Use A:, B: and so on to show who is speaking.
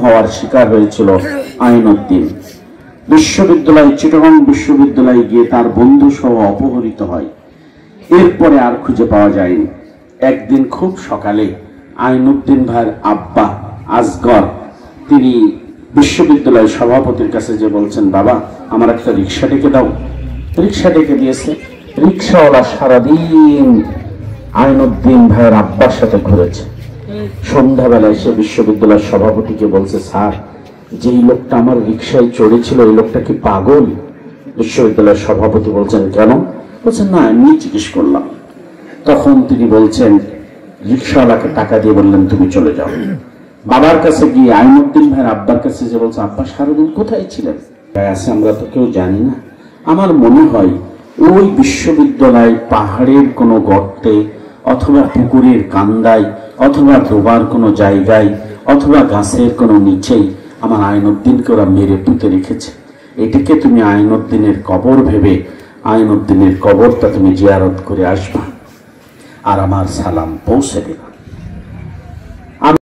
A: হওয়ার শিকার হয়েছিল আইনউদ্দিন। বিশ্ববিদ্যালয়, চিটাগং বিশ্ববিদ্যালয়ে গিয়ে তার বন্ধু সহ অপহৃত হয়। এরপরে আর খুঁজে পাওয়া যায়নি। একদিন খুব সকালে আইনউদ্দিন ভাইয়ের আব্বা আসগর তিনি বিশ্ববিদ্যালয়ের সভাপতির কাছে যে বলছেন, বাবা আমার একটা রিক্সা ডেকে দাও। রিক্সা ডেকে দিয়েছে। রিক্সাওয়ালা সারাদিন আইনউদ্দিন ভাইয়ের আব্বার সাথে ঘুরেছে। সন্ধ্যাবেলায় সে বিশ্ববিদ্যালয়ের সভাপতিকে বলছে, স্যার যেই লোকটা আমার রিক্সায় চড়েছিল এই লোকটা কি পাগল? বিশ্ববিদ্যালয়ের সভাপতি বলছেন, কেন? বলছেন, না এমনি জিজ্ঞেস করলাম। তখন তিনি বলছেন, রিক্সাওয়ালাকে টাকা দিয়ে বললেন তুমি চলে যাও। বাবার কাছে গিয়ে আইনউদ্দিন ভাইয়ের আব্বার কাছে যে বলছে, আব্বা সারাদিন কোথায় ছিলেন? আছে আমরা তো কেউ জানি না। আমার মনে হয় ওই বিশ্ববিদ্যালয় পাহাড়ের কোনো গর্তে অথবা পুকুরের কান্দায় অথবা ডোবার কোনো জায়গায় অথবা গাছের কোনো নিচেই আমার আইনউদ্দিনকে ওরা মেরে পুঁতে রেখেছে। এটিকে তুমি আইনউদ্দিনের কবর ভেবে আইনউদ্দিনের কবরটা তুমি জিয়ারত করে আসবা আর আমার সালাম পৌঁছে দেবা।